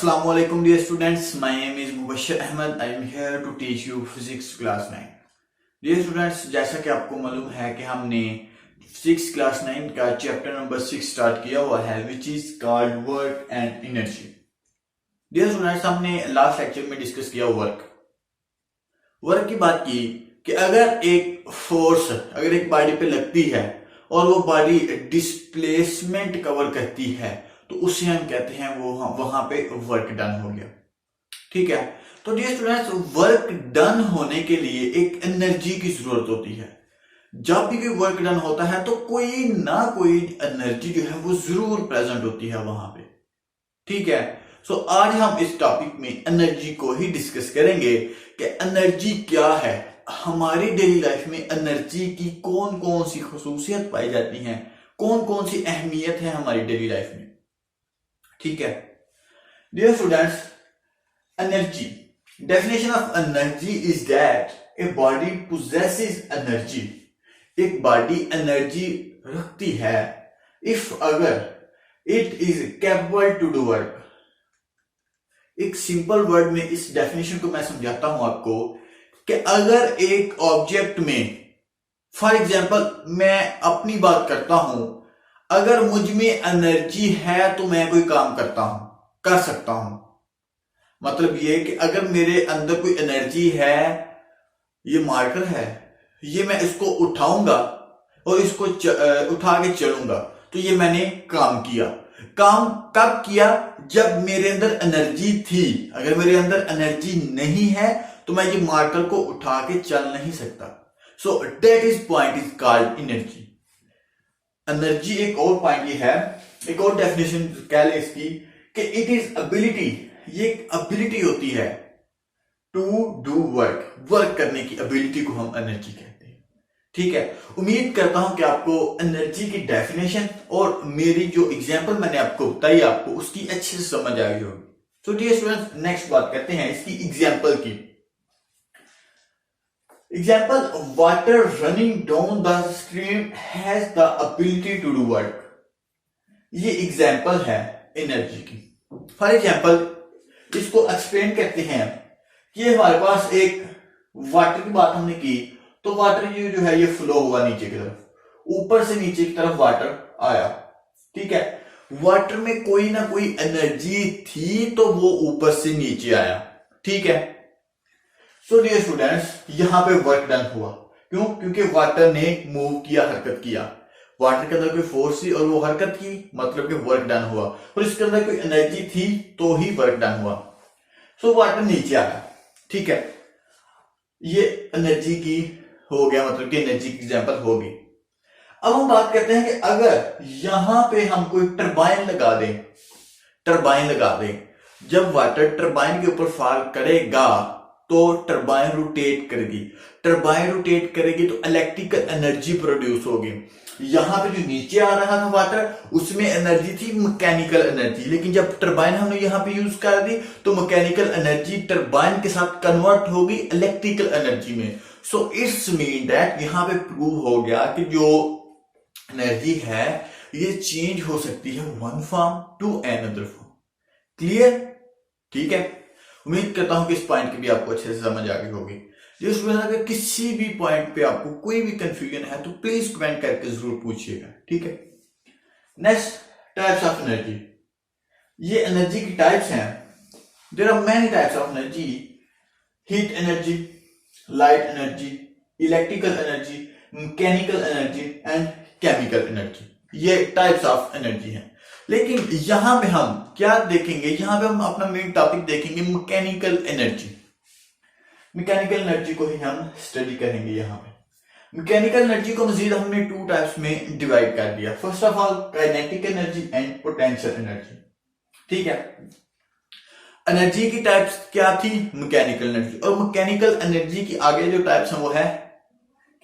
Assalamualaikum dear students, my name is Mubashir Ahmed. I am here to teach you physics class 9. Dear students, जैसा कि आपको मालूम है कि हमने फिजिक्स क्लास 9 का चैप्टर नंबर 6 स्टार्ट किया हुआ है which is called work and energy. Dear students, हमने लास्ट लेक्चर में डिस्कस किया वर्क की बात की कि अगर एक फोर्स अगर एक बॉडी पे लगती है और वो बॉडी डिस्प्लेसमेंट कवर करती है तो उसे हम कहते हैं वो वहां पे वर्क डन हो गया। ठीक है, तो डियर स्टूडेंट्स, वर्क डन होने के लिए एक एनर्जी की जरूरत होती है। जब भी कोई वर्क डन होता है तो कोई ना कोई एनर्जी जो है वो जरूर प्रेजेंट होती है वहां पे। ठीक है, सो आज हम इस टॉपिक में एनर्जी को ही डिस्कस करेंगे कि एनर्जी क्या है, हमारी डेली लाइफ में एनर्जी की कौन कौन सी खसूसियत पाई जाती हैं, कौन कौन सी अहमियत है हमारी डेली लाइफ में। ठीक है dear students, energy, definition of energy is that a body possesses energy. एक बॉडी एनर्जी रखती है इफ अगर it is capable to do work. एक सिंपल वर्ड में इस डेफिनेशन को मैं समझाता हूं आपको कि अगर एक ऑब्जेक्ट में, फॉर एग्जांपल मैं अपनी बात करता हूं, अगर मुझ में एनर्जी है तो मैं कोई काम कर सकता हूं। मतलब ये कि अगर मेरे अंदर कोई एनर्जी है, ये मार्कर है, ये मैं इसको उठाऊंगा और इसको उठा के चलूंगा, तो ये मैंने काम किया। काम कब किया? जब मेरे अंदर एनर्जी थी। अगर मेरे अंदर एनर्जी नहीं है तो मैं ये मार्कर को उठा के चल नहीं सकता। So that is point is called energy. Energy एक और पॉइंट ये है, एक और डेफिनेशन कह ले इसकी कि इट इज एबिलिटी। ये एक एबिलिटी होती है टू डू वर्क करने की एबिलिटी को हम एनर्जी कहते हैं। ठीक है, उम्मीद करता हूं कि आपको एनर्जी की डेफिनेशन और मेरी जो एग्जांपल मैंने आपको बताई आपको उसकी अच्छे से समझ आ गई होगी। सो डियर स्टूडेंट्स, नेक्स्ट बात करते हैं इसकी एग्जांपल की। Example, water running down the stream has the ability to do work. ये एग्जाम्पल है एनर्जी की। फॉर एग्जाम्पल इसको एक्सप्लेन करते हैं कि हमारे पास एक वाटर की बात हमने की, तो वाटर ये जो है ये फ्लो हुआ नीचे की तरफ, ऊपर से नीचे की तरफ वाटर आया। ठीक है, वाटर में कोई ना कोई एनर्जी थी तो वो ऊपर से नीचे आया। ठीक है, सो डियर स्टूडेंट्स, यहां पे वर्क डन हुआ। क्यों? क्योंकि वाटर ने मूव किया, हरकत किया। वाटर के अंदर कोई फोर्स थी और वो हरकत की, मतलब कि वर्क डन हुआ। और इसके अंदर कोई एनर्जी थी तो ही वर्क डन हुआ। सो वाटर नीचे आया। ठीक है, ये एनर्जी की हो गया, मतलब कि एनर्जी की एग्जांपल होगी। अब हम बात करते हैं कि अगर यहां पे हम कोई टरबाइन लगा दें, जब वाटर टरबाइन के ऊपर फॉल करेगा तो टरबाइन रोटेट करेगी तो इलेक्ट्रिकल एनर्जी प्रोड्यूस होगी। यहां पे जो नीचे आ रहा था वाटर, उसमें एनर्जी थी मैकेनिकल एनर्जी, लेकिन जब टरबाइन हमने यहां पे यूज कर दी तो मैकेनिकल एनर्जी टरबाइन के साथ कन्वर्ट होगी इलेक्ट्रिकल एनर्जी में। सो इट्स मीन दैट यहां पे प्रूव हो गया कि जो एनर्जी है ये चेंज हो सकती है one form to another form. Clear? ठीक है, उम्मीद करता हूं कि इस पॉइंट की भी आपको अच्छे से समझ आ गई होगी। जिस वजह अगर किसी भी पॉइंट पे आपको कोई भी कंफ्यूजन है तो प्लीज कमेंट करके जरूर पूछिएगा। ठीक है, नेक्स्ट, टाइप्स ऑफ एनर्जी। ये एनर्जी की टाइप्स हैं। There are many types of energy: heat energy, light energy, electrical energy, mechanical energy and chemical energy. ये टाइप्स ऑफ एनर्जी हैं। लेकिन यहां पे हम क्या देखेंगे, यहां पे हम अपना मेन टॉपिक देखेंगे मैकेनिकल एनर्जी। मैकेनिकल एनर्जी को ही हम स्टडी करेंगे। यहां पे मैकेनिकल एनर्जी को मजीद हमने टू टाइप्स में डिवाइड कर दिया। First of all kinetic energy and potential energy. ठीक है, एनर्जी की टाइप्स क्या थी? Mechanical energy. और मैकेनिकल एनर्जी की आगे जो टाइप्स हैं वो है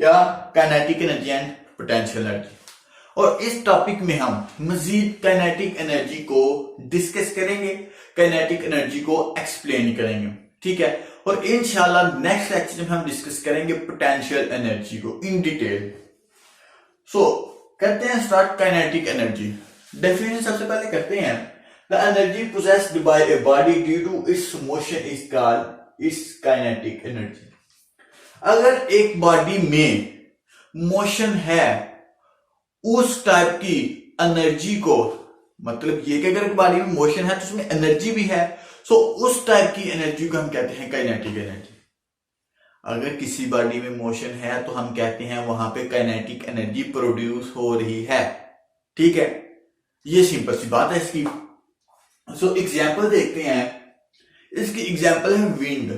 क्या? Kinetic energy and potential energy. और इस टॉपिक में हम मजीद काइनेटिक एनर्जी को डिस्कस करेंगे, काइनेटिक एनर्जी को एक्सप्लेन करेंगे। ठीक है, और इंशाल्लाह नेक्स्ट लेक्चर में हम डिस्कस करेंगे पोटेंशियल एनर्जी को इन डिटेल। सो करते हैं स्टार्ट काइनेटिक एनर्जी। डेफिनेशन सबसे पहले करते हैं the energy possessed by a body due to its motion is called its kinetic energy. अगर एक बॉडी में मोशन है, उस टाइप की एनर्जी को, मतलब ये कि अगर बॉडी में मोशन है तो उसमें एनर्जी भी है, सो उस टाइप की एनर्जी को हम कहते हैं काइनेटिक एनर्जी। अगर किसी बॉडी में मोशन है तो हम कहते हैं वहां पे काइनेटिक एनर्जी प्रोड्यूस हो रही है। ठीक है, ये सिंपल सी बात है इसकी। सो एग्जांपल देखते हैं। इसकी एग्जांपल है विंड।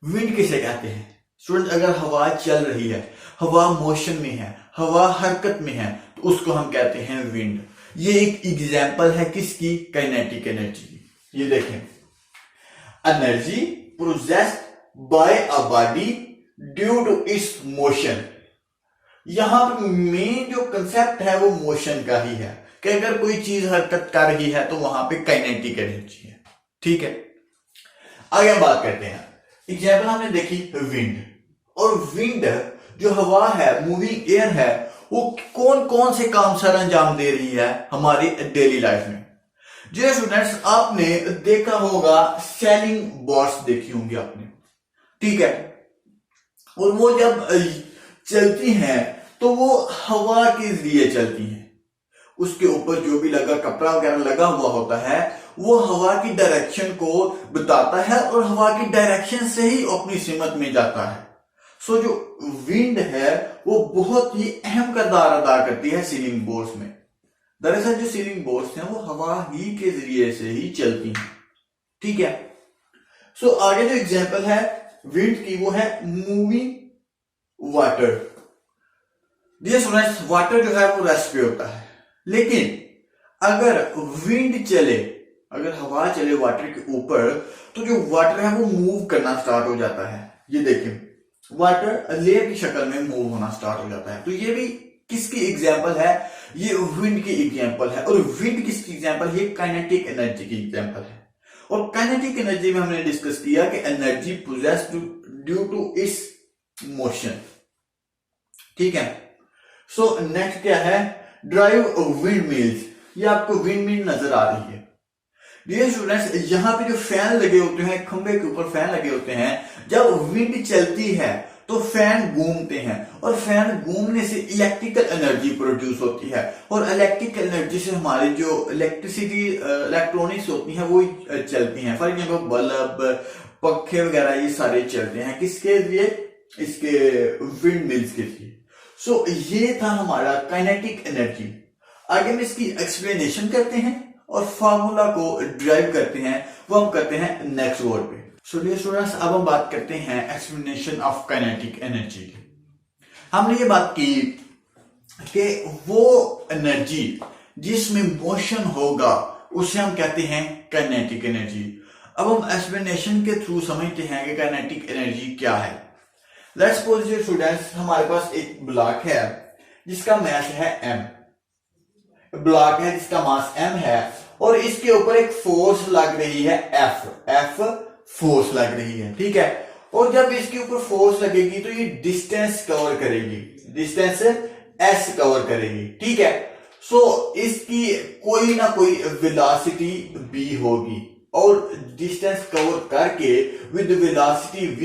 विंड किसे कहते हैं स्टूडेंट? अगर हवा चल रही है, हवा मोशन में है, हवा हरकत में है, तो उसको हम कहते हैं विंड। ये एक एग्जांपल है किसकी? काइनेटिक एनर्जी की। ये देखें, energy processed by a body due to its motion. यहां पर मेन जो कंसेप्ट है वो मोशन का ही है कि अगर कोई चीज हरकत कर रही है तो वहां पे काइनेटिक एनर्जी है। ठीक है, आगे हम बात करते हैं। एग्जाम्पल हमने देखी विंड, और विंड जो हवा है, मूविंग एयर है, वो कौन कौन से काम सर अंजाम दे रही है हमारी डेली लाइफ में। जो स्टूडेंट्स, आपने देखा होगा सेलिंग बोट्स देखी होंगी आपने, ठीक है, और वो जब चलती हैं तो वो हवा के जरिए चलती हैं। उसके ऊपर जो भी लगा कपड़ा वगैरह लगा हुआ होता है वो हवा की डायरेक्शन को बताता है और हवा की डायरेक्शन से ही अपनी सिमत में जाता है। सो जो विंड है वो बहुत ही अहम किरदार अदा करती है सीलिंग बोर्ड्स में। दरअसल जो सीलिंग बोर्ड्स हैं वो हवा ही के जरिए से ही चलती हैं। ठीक है, सो आगे जो एग्जांपल है विंड की वो है moving water. Dear students, water जो है वो रेस्ट पे होता है, लेकिन अगर विंड चले, अगर हवा चले वाटर के ऊपर, तो जो वाटर है वो मूव करना स्टार्ट हो जाता है। ये देखिए, वाटर लेयर की शक्ल में मूव होना स्टार्ट हो जाता है। तो ये भी किसकी एग्जांपल है? ये विंड की एग्जांपल है। और विंड किसकी एग्जांपल है? काइनेटिक एनर्जी की एग्जांपल है। और काइनेटिक एनर्जी में हमने डिस्कस किया कि energy possessed due to its motion. ठीक है, सो नेक्स्ट क्या है? Drive windmills. ये आपको विंड मिल नजर आ रही है। डियर स्टूडेंट्स, यहां पे जो फैन लगे होते हैं, खंबे के ऊपर फैन लगे होते हैं, जब विंड चलती है तो फैन घूमते हैं, और फैन घूमने से इलेक्ट्रिकल एनर्जी प्रोड्यूस होती है, और इलेक्ट्रिकल एनर्जी से हमारी जो इलेक्ट्रिसिटी इलेक्ट्रॉनिक्स होती हैं वो चलती हैं। फॉर एग्जाम्पल बल्ब, पंखे वगैरह ये सारे चलते हैं किसके लिए? इसके विंड मिल्स के लिए। सो ये था हमारा काइनेटिक एनर्जी। आगे हम इसकी एक्सप्लेनेशन करते हैं और फार्मूला को ड्राइव करते हैं, वो हम करते हैं नेक्स्ट वर्ड पे। सो डियर स्टूडेंट्स, अब हम बात करते हैं एक्सप्लेनेशन ऑफ काइनेटिक एनर्जी की। हमने ये बात की कि वो एनर्जी जिसमें मोशन होगा उसे हम कहते हैं काइनेटिक एनर्जी। अब हम एक्सप्लेनेशन के थ्रू समझते हैं कि काइनेटिक एनर्जी क्या है। लेट्स सपोज डियर स्टूडेंट्स, हमारे पास एक ब्लॉक है जिसका मास है m, ब्लॉक है जिसका मास m है, और इसके ऊपर एक फोर्स लग रही है F फोर्स लग रही है। ठीक है, और जब इसके ऊपर फोर्स लगेगी तो ये डिस्टेंस कवर करेगी, डिस्टेंस s कवर करेगी। ठीक है, सो इसकी कोई ना कोई वेलोसिटी v होगी, और डिस्टेंस कवर करके विद वेलोसिटी v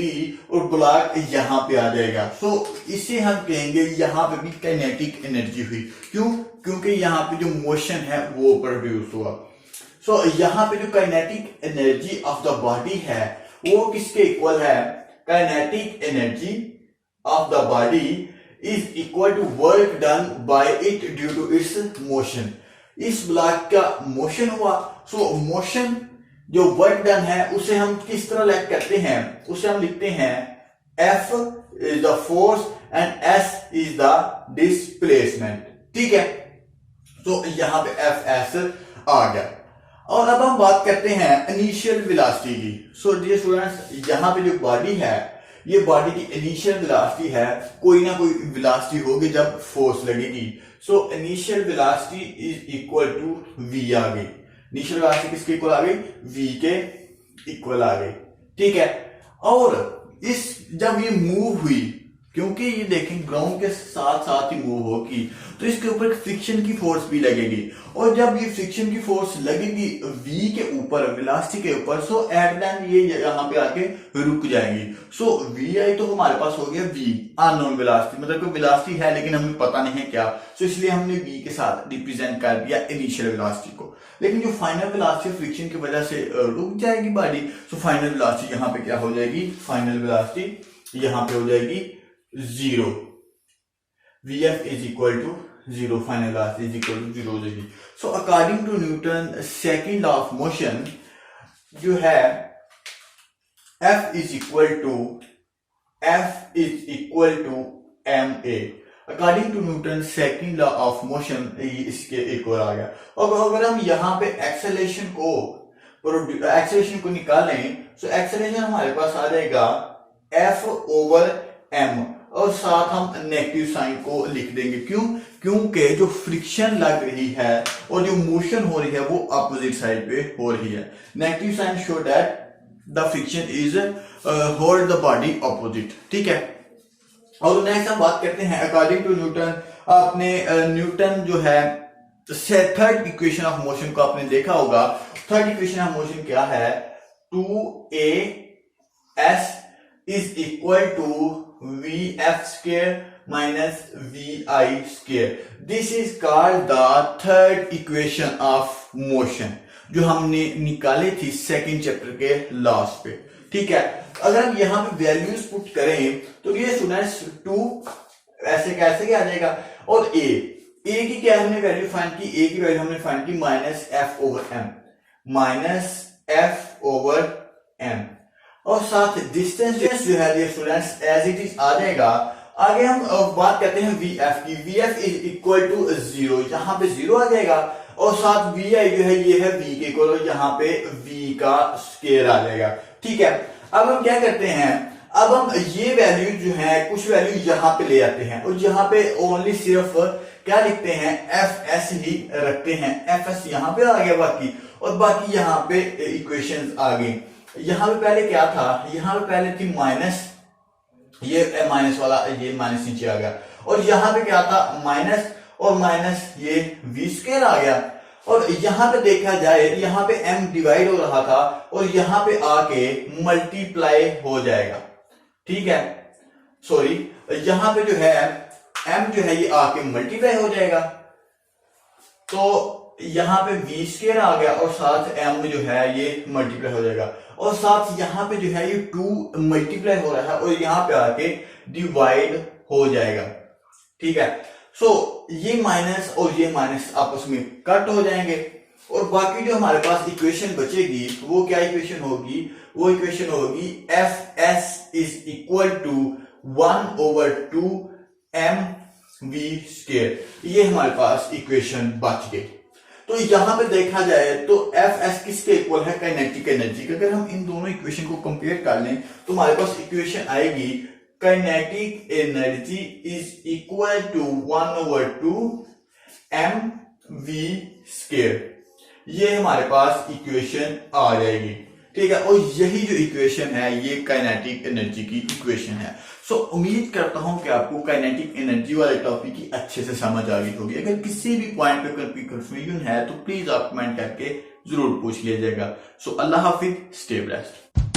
और ब्लॉक यहां पे आ जाएगा। सो इसे हम कहेंगे यहां पे भी काइनेटिक एनर्जी हुई। क्यों? क्योंकि यहां पे जो मोशन है वो प्रोड्यूस हुआ। सो यहां पे जो kinetic energy of the body है वो किसके इक्वल है? Kinetic energy of the body is equal to work done by it due to its motion. इस ब्लॉक का मोशन हुआ, सो मोशन जो वर्क डन है उसे हम किस तरह लिख करते हैं? उसे हम लिखते हैं F is the force and S is the displacement. ठीक है, तो यहां पे Fs आ गया। और अब हम बात करते हैं इनिशियल वेलोसिटी की। सो डियर स्टूडेंट्स, यहां पे जो बॉडी है, ये बॉडी की इनिशियल वेलोसिटी है, कोई ना कोई वेलोसिटी होगी जब फोर्स लगेगी। So initial velocity is equal to v आ गई। इनिशियल वेलोसिटी किसके इक्वल आ गई? v के इक्वल आ गई। ठीक है, और इस जब ये मूव हुई क्योंकि ये देखें ग्राउंड के साथ साथ ही मूव होगी तो इसके ऊपर फ्रिक्शन की फोर्स भी लगेगी, और जब ये फ्रिक्शन की फोर्स लगेगी v के ऊपर, वेलोसिटी के ऊपर, सो एट देन ये यहाँ पे आके रुक जाएगी। सो वी आई तो हमारे पास हो गया v अननोन वेलोसिटी, मतलब कोई वेलोसिटी है लेकिन हमें पता नहीं है क्या, सो इसलिए हमने v के साथ रिप्रेजेंट कर दिया इनिशियल वेलोसिटी को। लेकिन जो फाइनल वेलोसिटी फ्रिक्शन की वजह से रुक जाएगी बॉडी, सो फाइनल वेलोसिटी यहाँ पे क्या हो जाएगी, फाइनल वेलोसिटी यहाँ पे हो जाएगी 0, Vf is equal to 0, final velocity is equal to 0 हो जाएगी। So according to Newton second law of motion जो है F is equal to ma। According to Newton second law of motion इसके एक और आ गया। और अगर हम यहाँ पे एक्सेलरेशन को निकालें, तो एक्सेलरेशन हमारे पास आ जाएगा F over m, और साथ हम नेगेटिव साइन को लिख देंगे। क्यों? क्योंकि जो फ्रिक्शन लग रही है और जो मोशन हो रही है वो अपोजिट साइड पे हो रही है। Negative sign show that the friction is hold the body opposite, ठीक है। और नेक्स्ट हम बात करते हैं अकॉर्डिंग टू न्यूटन। आपने न्यूटन जो है थर्ड इक्वेशन ऑफ मोशन को आपने देखा होगा। थर्ड इक्वेशन ऑफ मोशन क्या है, 2as is equal to vf square minus vi square. This is called the third equation of motion जो हमने निकाली थी सेकंड चैप्टर के लास्ट पे, ठीक है। अगर हम यहाँ पे वैल्यूज पुट करें तो ये स्टूडेंट्स 2 ऐसे कैसे आ जाएगा, और a की क्या हमने वैल्यू फाइंड की, a की वैल्यू हमने फाइंड की माइनस f ओवर m, और साथ डिस्टेंस जो है स्टूडेंट्स एज इट इज आ जाएगा। आगे हम बात करते हैं vf की। vf इज इक्वल टू 0, यहाँ पे 0 आ जाएगा, और साथ vi जो है ये है v के इक्वल, यहाँ पे v का स्क्वायर आ जाएगा, ठीक है। अब हम क्या करते हैं, अब हम ये वैल्यू जो है कुछ वैल्यू यहाँ पे ले आते हैं, और यहाँ पे ओनली सिर्फ क्या लिखते हैं, fs ही रखते हैं। fs यहाँ पे आ गया बाकी, और बाकी यहाँ पे इक्वेशंस आ गई। यहाँ पे पहले क्या था, यहाँ पे पहले थी माइनस, ये माइनस वाला ये माइनस नीचे आ गया, और यहाँ पे क्या था माइनस और माइनस ये v स्क्वायर आ गया, और यहाँ पे देखा जाए यहाँ पे m डिवाइड हो रहा था और यहाँ पे आके मल्टीप्लाई हो जाएगा, ठीक है। सॉरी, यहाँ पे जो है m जो है ये आके मल्टीप्लाई हो जाएगा, तो यहाँ पे v स्क्वायर आ गया और साथ m जो है ये मल्टीप्लाई हो जाएगा, और साथ यहाँ पे जो है ये 2 मल्टीप्लाई हो रहा है और यहाँ पे आके डिवाइड हो जाएगा, ठीक है। सो ये माइनस और ये माइनस आपस में कट हो जाएंगे, और बाकी जो हमारे पास इक्वेशन बचेगी वो क्या इक्वेशन होगी, वो इक्वेशन होगी fs is equal to 1 over 2 mv square. ये हमारे पास इक्वेशन बच गई। तो यहाँ पे देखा जाए तो fs किसके इक्वल है, काइनेटिक एनर्जी का। अगर हम इन दोनों इक्वेशन को कंपेयर कर लें तो हमारे पास इक्वेशन आएगी kinetic energy is equal to 1 over 2 mv square. ये हमारे पास इक्वेशन आ जाएगी, ठीक है। और यही जो इक्वेशन है ये काइनेटिक एनर्जी की इक्वेशन है। सो उम्मीद करता हूं कि आपको काइनेटिक एनर्जी वाले टॉपिक की अच्छे से समझ आ गई होगी। अगर किसी भी पॉइंट पे कोई कंफ्यूजन है तो प्लीज आप कमेंट करके जरूर पूछ लीजिएगा। सो अल्लाह हाफिज, स्टे ब्लेस्ड।